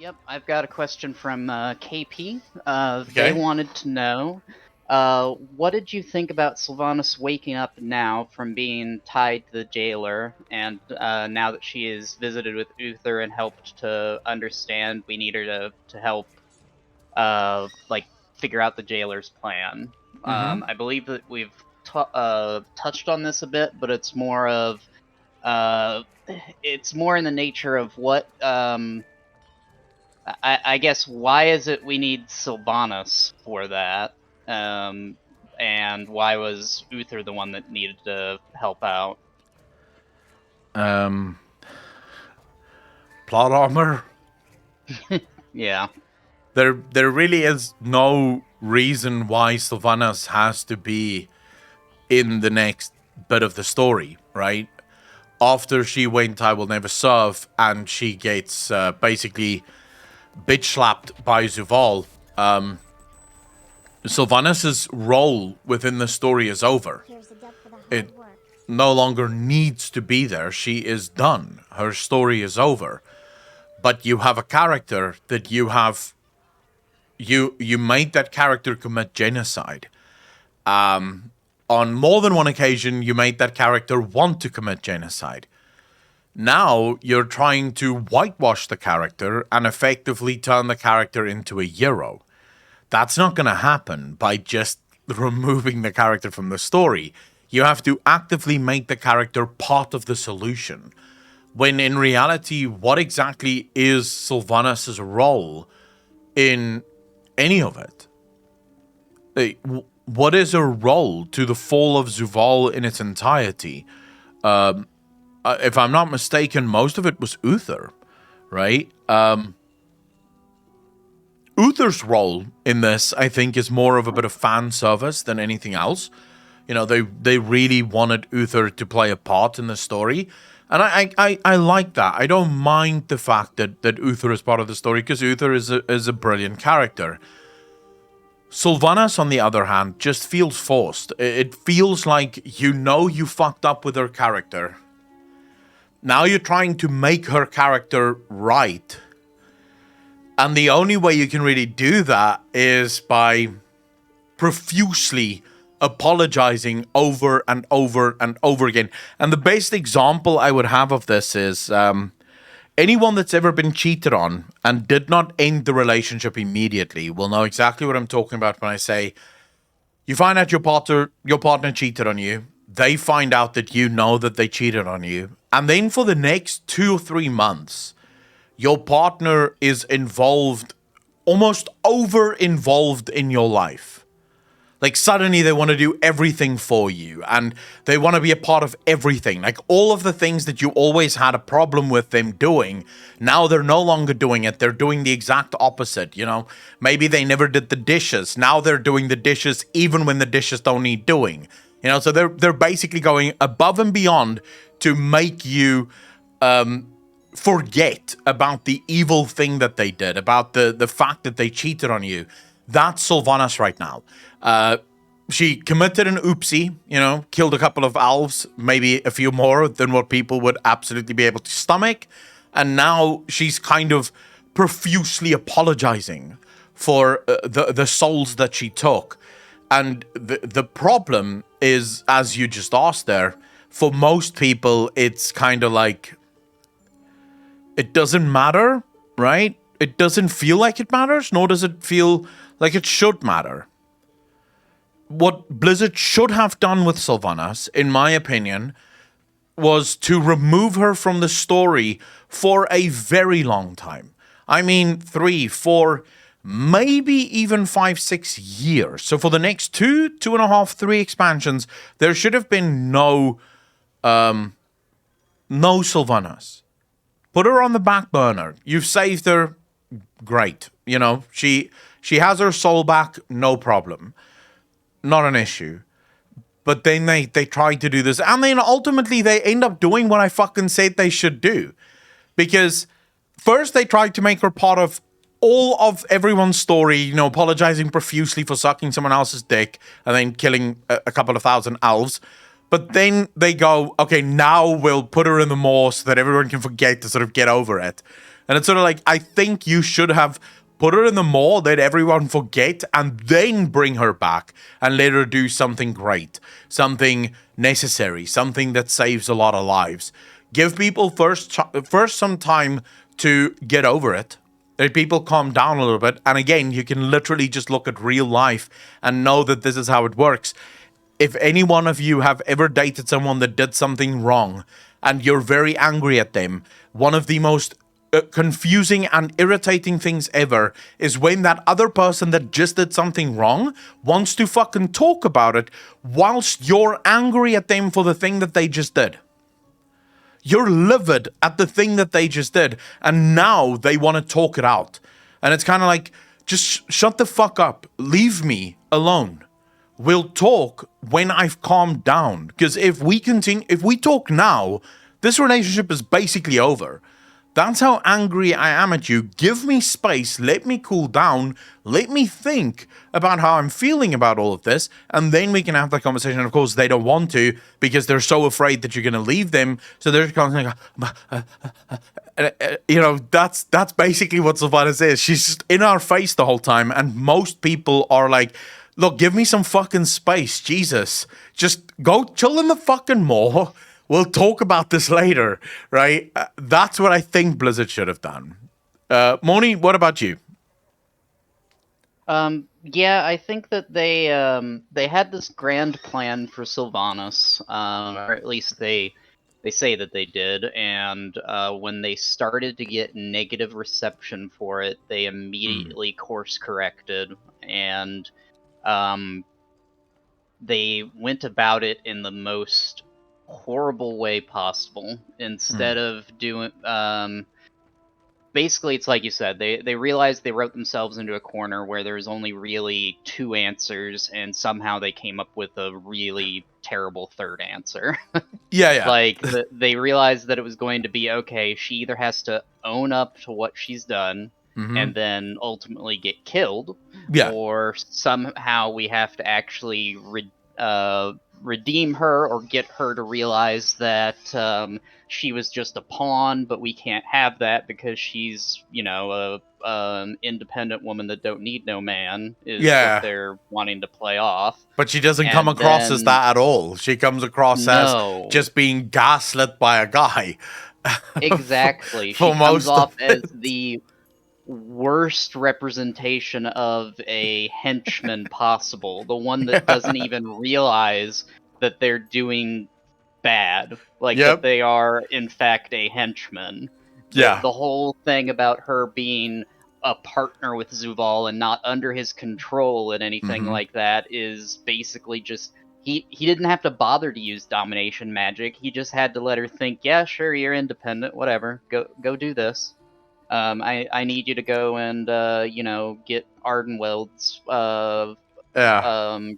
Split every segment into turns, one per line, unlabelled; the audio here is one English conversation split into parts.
Yep, I've got a question from KP. They
Okay.
wanted to know, what did you think about Sylvanas waking up now from being tied to the jailer, and now that she is visited with Uther and helped to understand we need her to help, like, figure out the jailer's plan?
Mm-hmm.
I believe that we've touched on this a bit, but uh, it's more in the nature of I guess why is it we need Sylvanas for that? Um, and why was Uther the one that needed to help out?
Um, Plot armor.
Yeah.
There really is no reason why Sylvanas has to be in the next bit of the story, right? After she went, I will never serve, and she gets basically bitch slapped by Zuval. Sylvanas's role within the story is over. It no longer needs to be there. She is done. Her story is over. But you have a character that you made that character commit genocide. On more than one occasion, you made that character want to commit genocide. Now you're trying to whitewash the character and effectively turn the character into a hero. That's not going to happen by just removing the character from the story. You have to actively make the character part of the solution. When in reality, what exactly is Sylvanas' role in any of it? What is her role to the fall of Zuval in its entirety? If I'm not mistaken, most of it was Uther, right? Uther's role in this, I think, is more of a bit of fan service than anything else. You know, they really wanted Uther to play a part in the story. And I like that. I don't mind the fact that Uther is part of the story because Uther is a brilliant character. Sylvanas, on the other hand, just feels forced. It feels like you fucked up with her character. Now you're trying to make her character right. And the only way you can really do that is by profusely apologizing over and over and over again. And the best example I would have of this is anyone that's ever been cheated on and did not end the relationship immediately will know exactly what I'm talking about when I say you find out your partner cheated on you. They find out that you know that they cheated on you. And then for the next 2 or 3 months, your partner is involved, almost over involved in your life. Like suddenly they want to do everything for you and they want to be a part of everything. Like all of the things that you always had a problem with them doing, now they're no longer doing it. They're doing the exact opposite, you know? Maybe they never did the dishes. Now they're doing the dishes even when the dishes don't need doing. You know, so they're basically going above and beyond to make you forget about the evil thing that they did, about the fact that they cheated on you. That's Sylvanas right now. She committed an oopsie, you know, killed a couple of elves, maybe a few more than what people would absolutely be able to stomach. And now she's kind of profusely apologizing for the souls that she took. And the problem is, as you just asked there, for most people, it's kind of like, it doesn't matter, right? It doesn't feel like it matters, nor does it feel like it should matter. What Blizzard should have done with Sylvanas, in my opinion, was to remove her from the story for a very long time. I mean, 3, 4, maybe even 5, 6 years. So for the next 2.5, 3 expansions, there should have been no Sylvanas. Put her on the back burner. You've saved her. Great. You know, she has her soul back, no problem. Not an issue. But then they try to do this, and then ultimately they end up doing what I fucking said they should do. Because first they tried to make her part of all of everyone's story, you know, apologizing profusely for sucking someone else's dick and then killing a couple of thousand elves. But then they go, okay, now we'll put her in the maw so that everyone can forget to sort of get over it. And it's sort of like, I think you should have put her in the maw, let everyone forget, and then bring her back and let her do something great, something necessary, something that saves a lot of lives. Give people first some time to get over it. Let people calm down a little bit. And again, you can literally just look at real life and know that this is how it works. If any one of you have ever dated someone that did something wrong and you're very angry at them, one of the most confusing and irritating things ever is when that other person that just did something wrong wants to fucking talk about it whilst you're angry at them for the thing that they just did. You're livid at the thing that they just did, and now they want to talk it out. And it's kind of like, just shut the fuck up. Leave me alone. We'll talk when I've calmed down. Because if we talk now, this relationship is basically over. That's how angry I am at you. Give me space. Let me cool down. Let me think about how I'm feeling about all of this. And then we can have that conversation. And of course, they don't want to because they're so afraid that you're going to leave them. So they're constantly that's basically what Sylvanas is. She's just in our face the whole time. And most people are like, look, give me some fucking space. Jesus. Just go chill in the fucking mall. We'll talk about this later, right? That's what I think Blizzard should have done. Moni, what about you?
Yeah, I think that they had this grand plan for Sylvanas, or at least they say that they did. And when they started to get negative reception for it, they immediately course corrected, and they went about it in the most horrible way possible. Instead of doing basically, it's like you said, they realized they wrote themselves into a corner where there's only really two answers, and somehow they came up with a really terrible third answer.
Yeah.
Like, they realized that it was going to be, okay, she either has to own up to what she's done and then ultimately get killed, or somehow we have to actually redeem her or get her to realize that she was just a pawn, but we can't have that because she's, an independent woman that don't need no man, is what they're wanting to play off.
But she doesn't come across as that at all. She comes across as just being gaslit by a guy.
Exactly. She comes off as the worst representation of a henchman possible. The one that doesn't even realize that they're doing bad. Like, that they are, in fact, a henchman. The whole thing about her being a partner with Zuval and not under his control and anything like that is basically just... He didn't have to bother to use domination magic. He just had to let her think, yeah, sure, you're independent, whatever. Go do this. I need you to go and, get Ardenweld's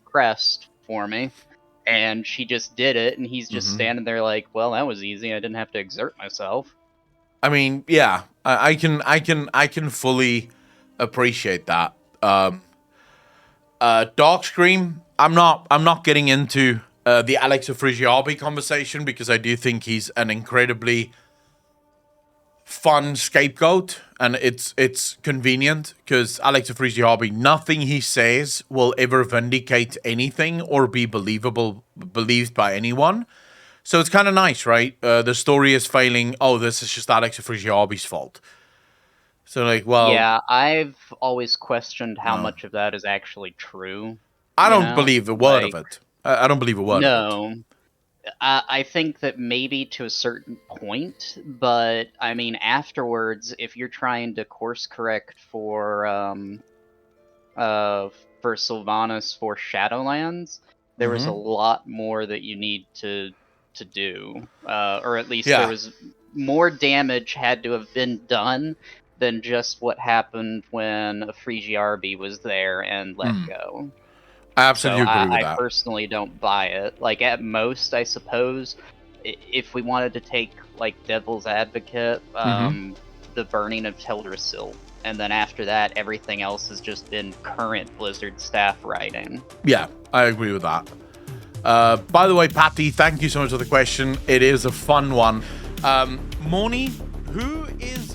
crest for me. And she just did it, and he's just standing there like, well, that was easy. I didn't have to exert myself.
I mean, yeah, I can fully appreciate that. Dark Scream, I'm not getting into the Alex of Frigi conversation because I do think he's an incredibly fun scapegoat, and it's convenient because Alex of Frigi, nothing he says will ever vindicate anything or be believed by anyone. So it's kind of nice, right? The story is failing. Oh, this is just Alex of Frigi fault. So, like, well...
Yeah, I've always questioned how much of that is actually true.
I don't believe a word of it. I don't believe a word of it.
No. I think that maybe to a certain point, but, I mean, afterwards, if you're trying to course correct for Sylvanas for Shadowlands, there was a lot more that you need to do. Or at least there was more damage had to have been done than just what happened when a Frigi was there and let go.
I absolutely agree with that.
I personally don't buy it. Like, at most, I suppose, if we wanted to take, like, Devil's Advocate, the burning of Teldrassil, and then after that, everything else has just been current Blizzard staff writing.
Yeah, I agree with that. By the way, Patty, thank you so much for the question. It is a fun one. Moni, who is